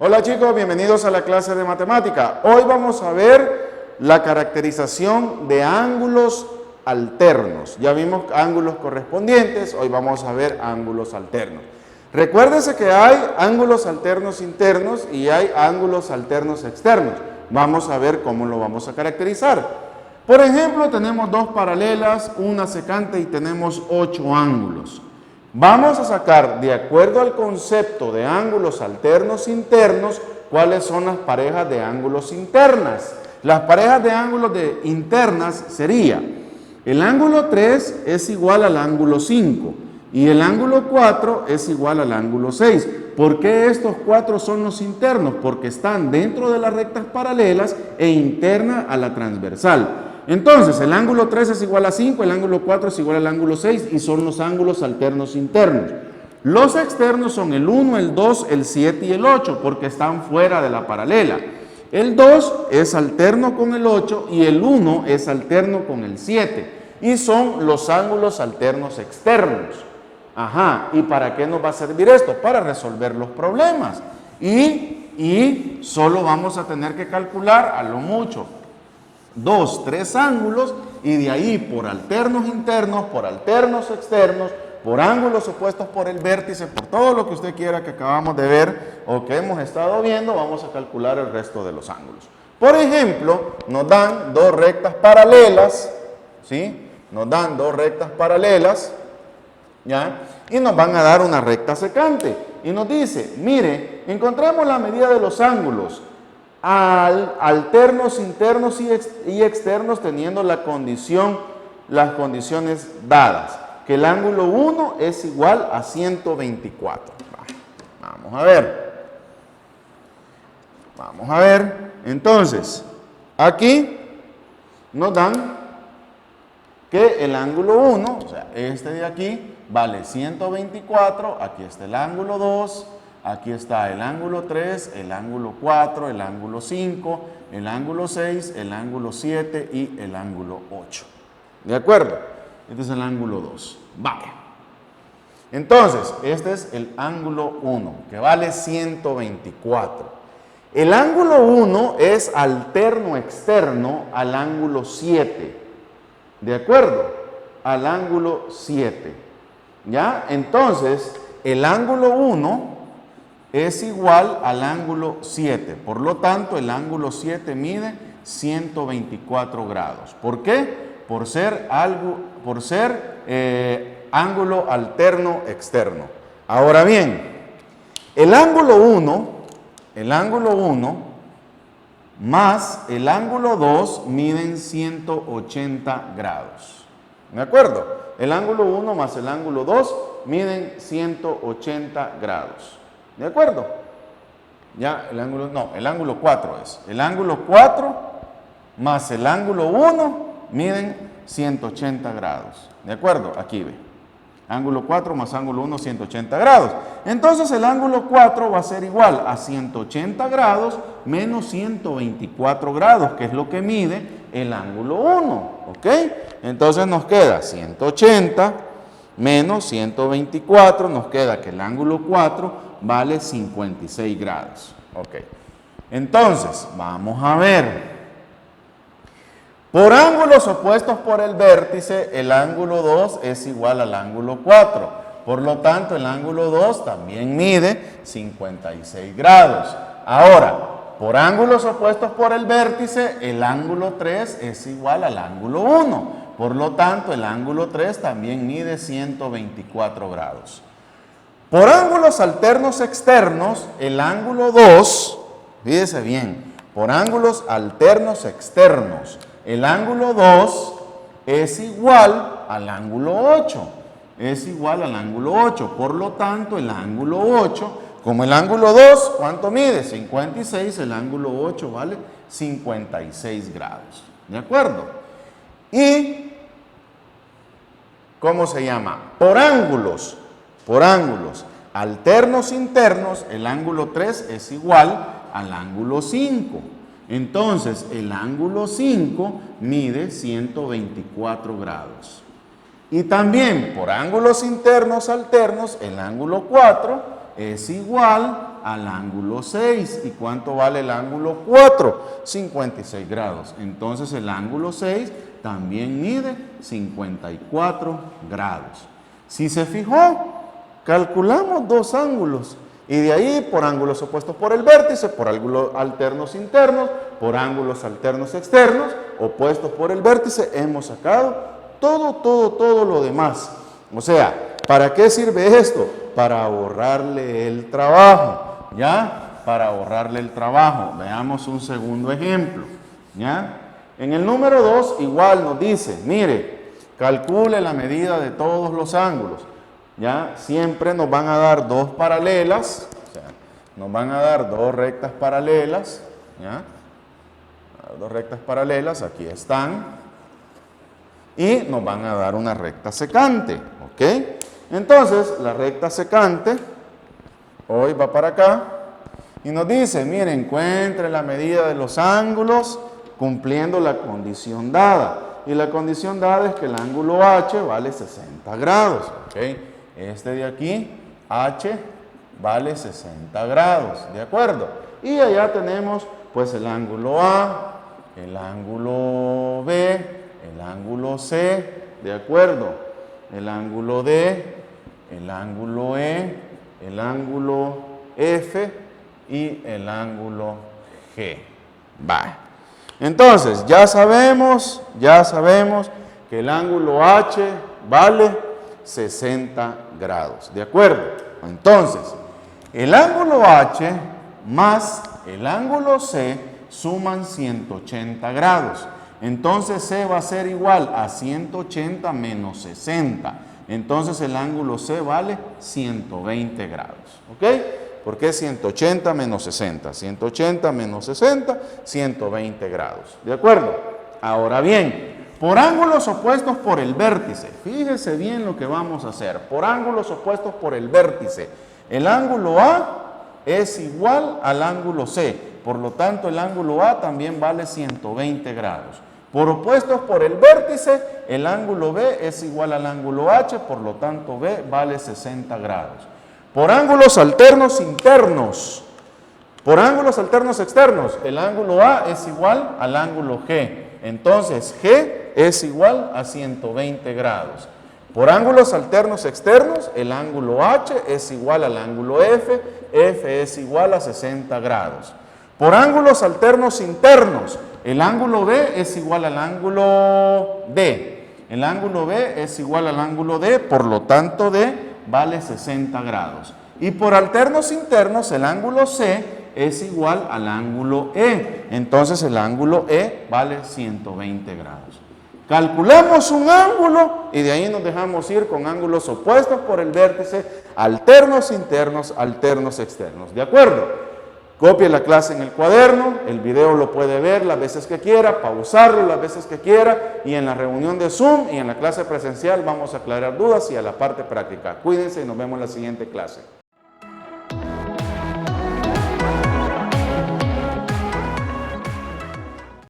Hola chicos, bienvenidos a la clase de matemática. Hoy vamos a ver la caracterización de ángulos alternos. Ya vimos ángulos correspondientes, hoy vamos a ver ángulos alternos. Recuérdense que hay ángulos alternos internos y hay ángulos alternos externos. Vamos a ver cómo lo vamos a caracterizar. Por ejemplo, tenemos dos paralelas, una secante y tenemos 8 ángulos. Vamos a sacar, de acuerdo al concepto de ángulos alternos internos, cuáles son las parejas de ángulos internas. Las parejas de ángulos internas sería, el ángulo 3 es igual al ángulo 5 y el ángulo 4 es igual al ángulo 6. ¿Por qué estos 4 son los internos? Porque están dentro de las rectas paralelas e interna a la transversal. Entonces, el ángulo 3 es igual a 5, el ángulo 4 es igual al ángulo 6 y son los ángulos alternos internos. Los externos son el 1, el 2, el 7 y el 8 porque están fuera de la paralela. El 2 es alterno con el 8 y el 1 es alterno con el 7 y son los ángulos alternos externos. Ajá, ¿y para qué nos va a servir esto? Para resolver los problemas. Y solo vamos a tener que calcular a lo mucho 2, 3 ángulos y de ahí por alternos internos, por alternos externos, por ángulos opuestos por el vértice, por todo lo que usted quiera que acabamos de ver o que hemos estado viendo, vamos a calcular el resto de los ángulos. Por ejemplo, nos dan dos rectas paralelas, ¿sí? Nos dan dos rectas paralelas, ¿ya? Y nos van a dar una recta secante. Y nos dice, mire, encontremos la medida de los ángulos alternos, internos y externos teniendo las condiciones dadas. Que el ángulo 1 es igual a 124. Vamos a ver. Vamos a ver. Entonces, aquí nos dan que el ángulo 1, o sea, este de aquí, vale 124. Aquí está el ángulo 2. Aquí está el ángulo 3, el ángulo 4, el ángulo 5, el ángulo 6, el ángulo 7 y el ángulo 8. ¿De acuerdo? Este es el ángulo 2. Vale. Entonces, este es el ángulo 1, que vale 124. El ángulo 1 es alterno externo al ángulo 7. ¿De acuerdo? Al ángulo 7. ¿Ya? Entonces, el ángulo 1 es igual al ángulo 7. Por lo tanto, el ángulo 7 mide 124 grados. ¿Por qué? Por ser ángulo alterno externo. Ahora bien, el ángulo 1 más el ángulo 2 miden 180 grados. ¿De acuerdo? El ángulo 1 más el ángulo 2 miden 180 grados. ¿De acuerdo? Ya, el ángulo 4 es. El ángulo 4 más el ángulo 1 miden 180 grados. ¿De acuerdo? Aquí ve. Ángulo 4 más ángulo 1, 180 grados. Entonces el ángulo 4 va a ser igual a 180 grados menos 124 grados, que es lo que mide el ángulo 1. ¿Ok? Entonces nos queda 180 menos 124, nos queda que el ángulo 4 vale 56 grados. Ok. Entonces, vamos a ver. Por ángulos opuestos por el vértice, el ángulo 2 es igual al ángulo 4. Por lo tanto, el ángulo 2 también mide 56 grados. Ahora, por ángulos opuestos por el vértice, el ángulo 3 es igual al ángulo 1. Por lo tanto, el ángulo 3 también mide 124 grados. Por ángulos alternos externos, el ángulo 2, fíjese bien, por ángulos alternos externos, el ángulo 2 es igual al ángulo 8. Es igual al ángulo 8. Por lo tanto, el ángulo 8, como el ángulo 2, ¿cuánto mide? 56, el ángulo 8 vale 56 grados. ¿De acuerdo? Y, ¿cómo se llama? Por ángulos alternos internos, el ángulo 3 es igual al ángulo 5. Entonces, el ángulo 5 mide 124 grados. Y también por ángulos internos alternos, el ángulo 4 es igual al ángulo 6. ¿Y cuánto vale el ángulo 4? 56 grados. Entonces el ángulo 6 también mide 54 grados. Si se fijó, calculamos dos ángulos. Y de ahí, por ángulos opuestos por el vértice, por ángulos alternos internos, por ángulos alternos externos, opuestos por el vértice, hemos sacado todo lo demás. O sea, ¿para qué sirve esto? Para ahorrarle el trabajo, ¿ya? Para ahorrarle el trabajo. Veamos un segundo ejemplo, ¿ya? En el número 2 igual nos dice, mire, calcule la medida de todos los ángulos. ¿Ya? Siempre nos van a dar dos paralelas, o sea, nos van a dar dos rectas paralelas, ¿ya? Dos rectas paralelas, aquí están, y nos van a dar una recta secante, ¿ok? Entonces, la recta secante, hoy va para acá, y nos dice, mire, encuentre la medida de los ángulos cumpliendo la condición dada, y la condición dada es que el ángulo H vale 60 grados, ¿ok? Este de aquí, H, vale 60 grados, ¿de acuerdo? Y allá tenemos, pues, el ángulo A, el ángulo B, el ángulo C, ¿de acuerdo? El ángulo D, el ángulo E, el ángulo F y el ángulo G. Va. Entonces, ya sabemos que el ángulo H vale 60 grados, ¿de acuerdo? Entonces, el ángulo H más el ángulo C suman 180 grados. Entonces, C va a ser igual a 180 menos 60. Entonces, el ángulo C vale 120 grados, ¿ok? ¿Por qué 180 menos 60? 180 menos 60, 120 grados, ¿de acuerdo? Ahora bien, por ángulos opuestos por el vértice, fíjese bien lo que vamos a hacer. Por ángulos opuestos por el vértice, el ángulo A es igual al ángulo C. Por lo tanto, el ángulo A también vale 120 grados. Por opuestos por el vértice, el ángulo B es igual al ángulo H. Por lo tanto, B vale 60 grados. Por ángulos alternos internos, por ángulos alternos externos, el ángulo A es igual al ángulo G. Entonces, G es igual a 120 grados. Por ángulos alternos externos, el ángulo H es igual al ángulo F, F es igual a 60 grados. Por ángulos alternos internos, el ángulo B es igual al ángulo D. El ángulo B es igual al ángulo D, por lo tanto D vale 60 grados. Y por alternos internos, el ángulo C es igual al ángulo E. Entonces el ángulo E vale 120 grados. Calculamos un ángulo y de ahí nos dejamos ir con ángulos opuestos por el vértice, alternos internos, alternos externos. ¿De acuerdo? Copie la clase en el cuaderno, el video lo puede ver las veces que quiera, pausarlo las veces que quiera, y en la reunión de Zoom y en la clase presencial vamos a aclarar dudas y a la parte práctica. Cuídense y nos vemos en la siguiente clase.